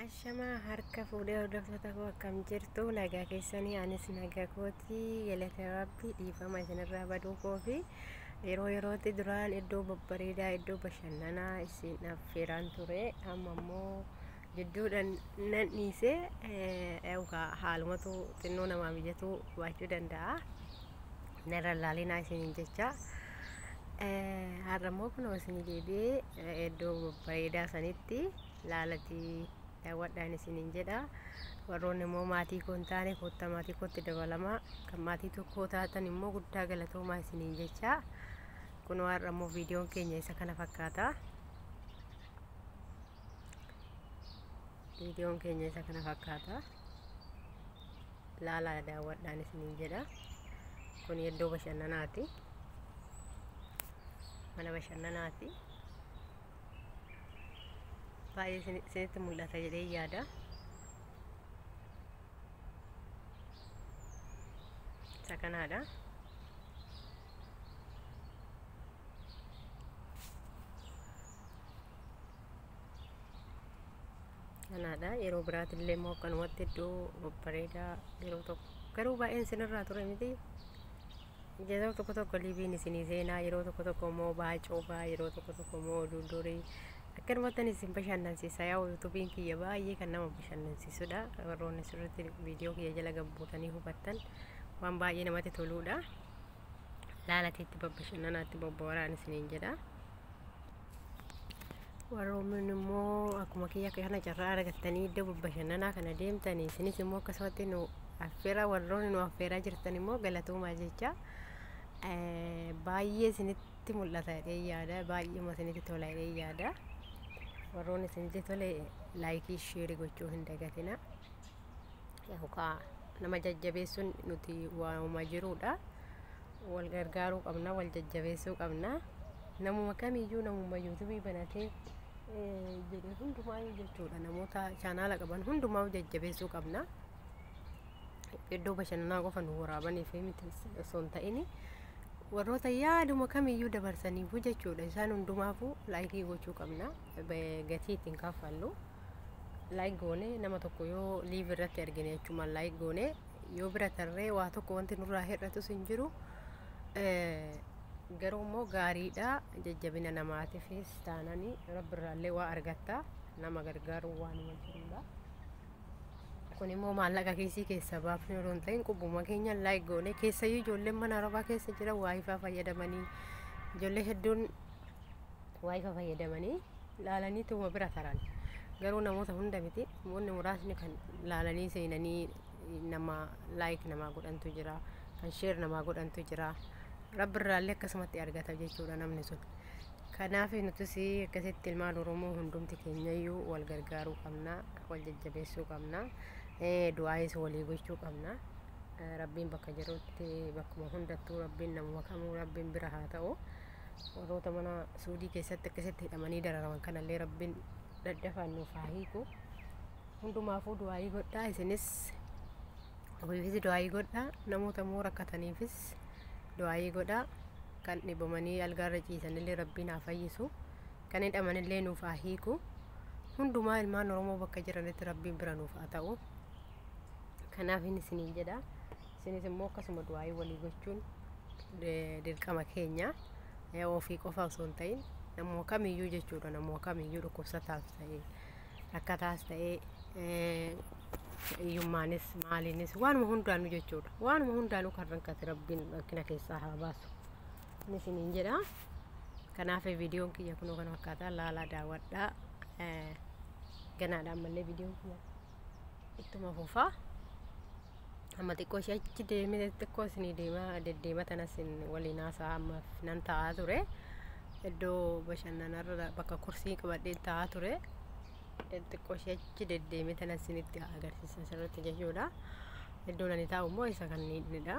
Ashama harka fuudhee hordoftoota koo akkam jirtu nagaa keessanii anis nagaa kooti galata rabbii dhiifama isinirraa baduu koo fi yerootti duraan iddoo babbareedaa iddoo bashannanaa isin affeeraan ture amma immoo jidduudhaan nan dhiisee haalumatu xinnoo namaa mijatu baachuu danda'a narra laalinaa isiniin jecha har'a immoo kunoo isinii deebi'ee iddoo babbareedaa sanitti laalatii daawwadhaan isiniin jedha warroonni immoo maatii koo hin taane kottaa maatii kootti dabalamaa kan maatii tokkoo taatan immoo guddaa galatoomaa isiniin jecha kunoo har'a immoo viidiyoon keenya isa kana fakkaata laalaa daawwadhaan isiniin jedha kun iddoo bashannanaati mana bashannanaati baay'ee isinitti mul'ata jedhee yaada isa kanaadha yeroo biraatillee immoo akkanumatti iddoo babbareedaa yeroo tokko garuu baay'een isinirraa ture miti yeroo tokko liibiin isinii seenaa yeroo tokko immoo baacooba yeroo tokko immoo duudurii akkanumatti isin bashannansiisa yaa yuutuubiin kiyya baay'ee kan nama bashannansiisudha warroonni sirriitti viidiyoo kiyya jala gabbuutanii hubattan waan baay'ee namatti toluudha laalateetti babbashannanaatti bobba'aan isiniin jedha warroonni immoo akkuma kiyya kana carraa argattanii iddoo babbashannanaa kana deemtanii isinis immoo akkasumatti nu affeera warroonni nu affeeraa jirtan immoo galatoomaa jecha baay'ee isinitti mul'ata jedhee yaada baay'eema isinitti tola jedhee yaada warroonni isinitti tole laayikii sheerii gochuu hin dagatina yookaan nama jajjabeessuun nuti waanuma jiruudha wal gargaaruu qabna wal jajjabeessuu qabna namuma kamiyyuu namuma yuutuubii banatee jedhee hundumaayyuu jechuudha namoota chaanaala qaban hundumaa jajjabeessuu qabna iddoo bashannanaa qofa nu waraabaniif miti osoo hin ta'in warroota yaaduma kamiyyuu dabarsaniifu jechuudha isaan hundumaafuu laayikii gochuu qabna gatii ittiin kaffallu laayik goone nama tokko yoo liiv irratti argine jechuudha laayik goone yoo bira tarree waa tokko wanti nurraa hir'atus hin jiru garuu immoo gaariidha jajjabina namaatiifis taananii rabbirraallee waa argatta nama gargaaruu waan jirudha kun immoo maallaqa keessii keessa baafnee yeroo ta'in qubbuma keenya laayik goone keessayyuu ijoolleen mana arabaa keessa jira waayifaa fayyadamanii ijoollee hedduun waayifaa fayyadamanii laalanii tuuma bira taran garuu namoota hunda miti namoonni muraasni kan laalanii seenanii nama laayik namaa godhantu jira kan sheer namaa godhantu jira rabbirraallee akkasumatti argata jechuudha namni sun kanaaf nutis akkasitti ilmaan oromoo hundumti keenyayyuu wal gargaaruu qabna wal jajjabeessuu qabna du'aayis walii gochuu qabna rabbiin bakka jirutti bakkuma hundattuu rabbiin nama kamuu rabbiin bira haa ta'u warroota mana suudii keessatti akkasitti hidhamanii dararaman kanallee rabbiin daddafaan nuuf haa hiiku hundumaafuu du'aayii godhaa isinis ofiifis du'aayii godhaa namoota immoo rakkataniifis du'aayii godhaa kan dhibamanii algaarra ciisanillee rabbiin haa fayyisu kan hidhamanillee nuuf haa hiiku hundumaa ilmaan oromoo bakka jiranitti rabbiin bira nuuf haa ta'u kanaaf isiniin jedha isinis immoo akkasuma du'aayii walii gochuun dirqama keenya ofii qofa osoo hin ta'in namuma kamiyyuu jechuudha namuma kamiyyuu dhukkubsataas ta'ee rakkataas ta'ee hiyyummaanis maaliinis waanuma hundaanuu jechuudha waanuma hundaanuu kan rakkate rabbiin rakkina keessaa haa baasu isiniin jedha kanaaf viidiyoon kiyya kunoo kana fakkaataa laalaa daawwadhaa ganaadhaan mallee viidiyoon kiyya ittuma fufaa amma xiqqoo ishee achi deemee xiqqoo isinii deddeema tanas waliin haasaa ammaaf nan taa'aa ture iddoo bashannanarra bakka kursii qabadheen taa'aa ture xiqqoo ishee achi deddeemee tanas isinitti agarsiisa asirratti jechuudha iddoon ani taa'u immoo isa kanniidha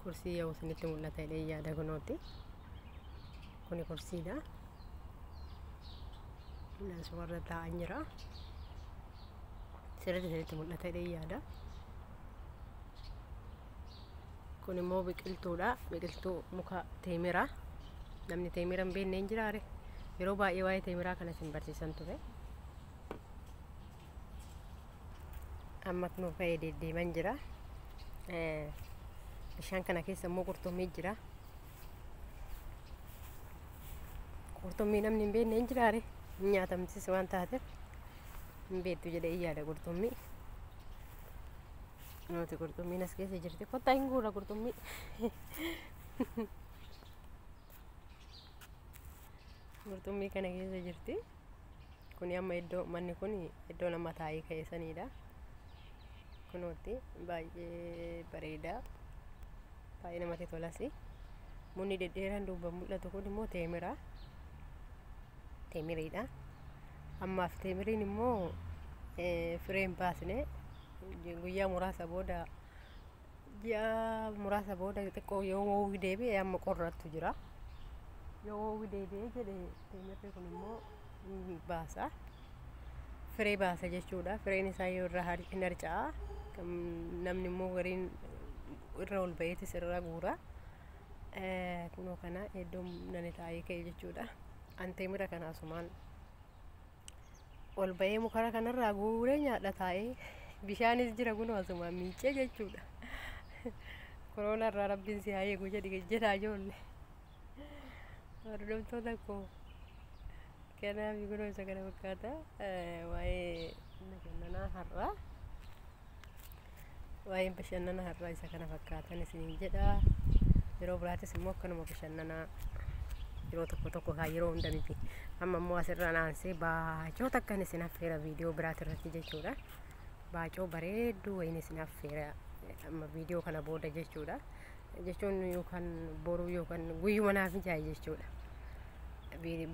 kursii yoo isinitti mul'ata jedhee yaada kunooti kuni kursiidha nan suwarra taa'an jira sirriitti isinitti mul'ata jedhee yaada kun immoo biqiltuudha biqiltuu muka teemira namni teemira hin beekne hin jiraare yeroo baay'ee waa'ee teemiraa kana isin barsiisan ture amma kunoo ka'ee deddeeman jira. Bishaan kana keessa immoo qurxummii jira. Qurxummii namni hin beekne hin jiraare nyaatamtis waan taateef hin beektu jedhee yaada qurxummii. Nuti qurxummiin as keessa jirti. Kottaa hin guura qurxummii. Qurxummii kana keessa jirti. Kuni amma iddoo manni kun iddoo nama taa'ee ka'eessanidha. Kunooti baay'ee bareeda. Baay'ee namatti tolas. Munni dhedheeraan duuba mul'atu kun immoo teemira. Teemiriidha. Ammaaf teemiriin immoo fireen baasne guyyaa muraasa booda ji'a muraasa booda xiqqoo yoo woowwi deebi'e amma qorrattu jira. Yoo woowwi deebi'e jedhe teemirri kun immoo baasa. Firee baasa jechuudha. Fireen isaa yoo irraa hin harca'a. Namni immoo gariin irra ol ba'eetis irra guura. Kunoo kana iddoo nani taa'ee ka'e jechuudha. An teemira kana asumaan ol ba'ee mukara kanarraa guuree nyaadha taa'ee. Bishaanis jira kunoo asumaan miicee jechuudha. Koroona irraa rabbiin si haa eegu jedhaa ijoollee. Hordoftoota koo kanaaf kunoo isa kana fakkaata. Waa'ee bashannanaa har'aa. Waa'ee bashannana har'aa isa kana fakkaatan isiniin jedha. Yeroo biraatis immoo akkanuma bashannanaa yeroo tokko haa yeroo hunda miti. Amma immoo asirraa naansee baacoo takkan isin affeera viidiyoo biraati irratti jechuudha. Baacoo bareedduu wayiin isin affeera amma viidiyoo kana booda jechuudha. Jechuun yookaan boruu yookaan guyyuma naaf mijaa'e jechuudha.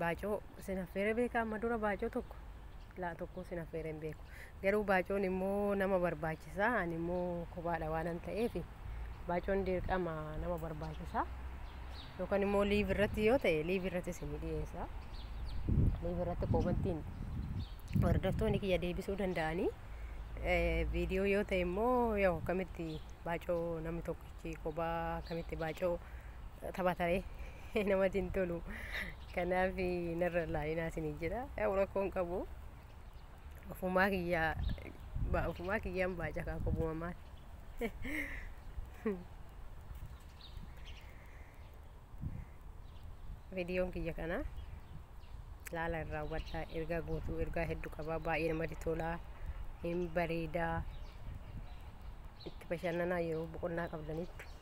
Baacoo isin affeera beekaa amma dura baacoo tokko isin affeera hin beeku. Garuu baacoon immoo nama barbaachisa. Ani immoo kophaadha waan ta'eef baacoon dirqama nama barbaachisa. Yookaan immoo liiv irratti yoo ta'e liiv irratti isin dhiyeessa. Liiv irratti komantiin hordoftoonni kiyya deebisuu danda'anii. Viidiyoo yoo ta'e immoo yoo kamitti baacoo namni tokkichi kophaa kamitti baacoo taphatee namatti hin tolu. Kanaaf narra laayinaa isinii jira. Rakkoon qabu. Ofumaa kiyyaan baaca kaa kopuma maal. Viidiyoon kiyya kana laala irraa hubadhaa. Ergaa guutuu ergaa hedduu qaba. Baay'ee namatti tola. Hin bareeda. Itti bashannanaa yeroo boqonnaa qabdanitti.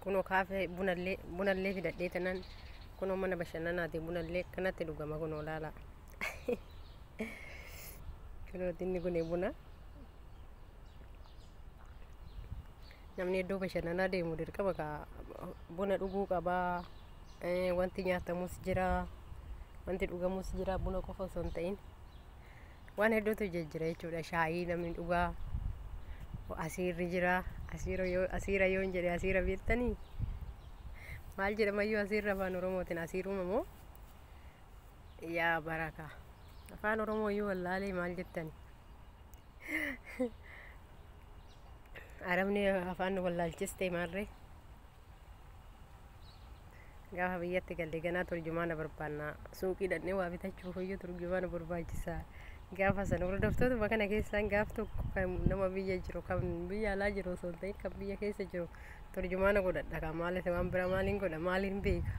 Kunoo kaafee bunallee fidadhee tanan kunoo mana bashannanaati bunallee kanatti dhugama kunoo laala. Kunoo inni kun buna. Namni iddoo bashannanaa deemu dirqama buna dhuguu qaba. Wanti nyaatamus jira. Wanti dhugamus jira. Buna qofa osoo hin ta'in waan hedduutu jira jechuudha. Shaayii namni dhugaa. Asiirri jira. Asiira yoo hin jedhe asiira beektanii maal jedhamayyuu asiirra afaan oromootiin asiiruma moo yaa baraka afaan oromooyyuu wallaalee maal jettani arabni afaan wallaalchiste maarree gaafa biyyatti galle ganaa turjumaana barbaanna suuqii dhaqnee waa bitachuuf iyyuu turjumaana barbaachisaa. Gaafa sana hordoftoota kana keessaan gaaf tokko kan nama biyya jiru kan biyya alaa jiru osoo hin ta'in kan biyya keessa jiru turjumaana godhadha. Kan maaliif waan bira maaliin godha maaliin beeka.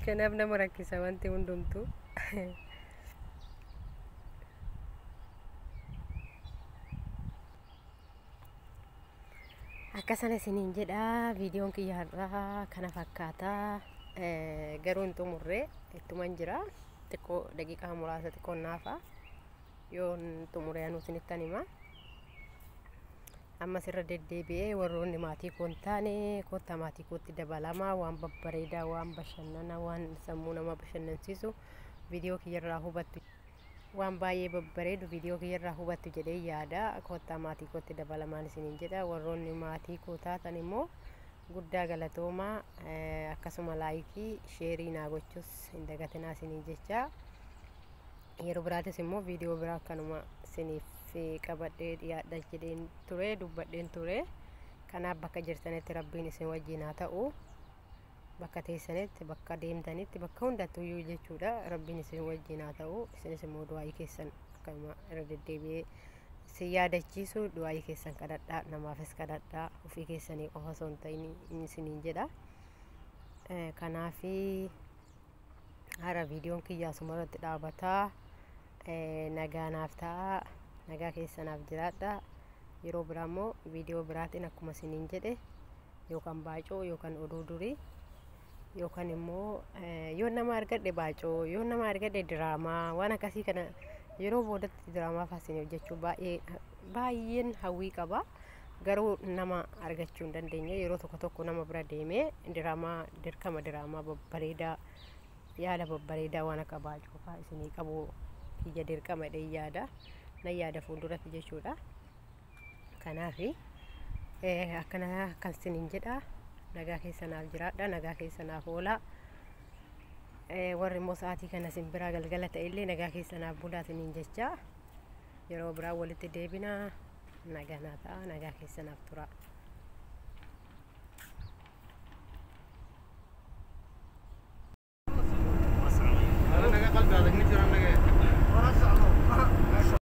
Kanaaf nama rakkisa wanti hundumtuu. Akkasana isiniin jedha. Viidiyoon kiyya har'aa kana fakkaata. Garuu hin xumurre ittuman jira. Xiqqoo daqiiqaa muraasa xiqqoo naafa yoo xumuree anu isinittan hima. Ammas irra deddeebi'ee warroonni maatii koo hin taane kottaa maatii kootti dabalamaa waan babbareedaa waan bashannana waan sammuu nama bashannansiisu viidiyoo kiyyarraa hubattu waan baay'ee babbareedu viidiyoo kiyyarraa hubattu jedhee yaada. Kottaa maatii kootti dabalamaan isiniin jedha. Warroonni maatii koo taatan immoo guddaa galatoomaa. Akkasuma laayikii sheerii naa gochuus hin dagatinaa isiniin jecha. Yeroo biraatis immoo viidiyoo biraa akkanuma isiniif qabadhee dhiyaadha jedheen ture dubbadheen ture. Kanaaf bakka jirtanitti rabbiin isin wajjin haa ta'u. bakka teessanitti bakka deemtanitti bakka hundattuu iyyuu jechuudha rabbiin isin wajjin haa ta'u isinis immoo du'aayii keessan akkuma irra deddeebi'ee si yaadachiisu du'aayii keessan kadhadhaa namaafis kadhadhaa ofii keessanii qofa osoo hin ta'in isiniin jedha kanaafi hara viidiyoon kiyyaa sumarratti dhaabataa nagaa naaf ta'a nagaa keessanaaf jiraadha yeroo biraa immoo viidiyoo biraatiin akkuma isiniin jedhe yookaan baacoo yookaan oduu durii yookaan immoo yoo nama argadhe baacoo yoo nama argadhe diraamaa waan akkasii kana yeroo boodatti diraamaa faasin hojjechuu baay'een hawwii qaba garuu nama argachuu hin dandeenye yeroo tokko nama bira deemee dirqama diraamaa babbareedaa yaada babbareedaa waan akka baacoo faa isinii qabu kiyya dirqama yaada na yaada fuulduratti jechuudha kanaafi akkana kan isiniin jedha nagaa keessanaaf jiraadha nagaa keessanaaf oolaa warri immoo sa'aatii kana isin biraa galgala ta'ellee nagaa keessanaaf bulaa isiniin jecha yeroo biraa walitti deebina nagaa naa ta'a nagaa keessanaaf tura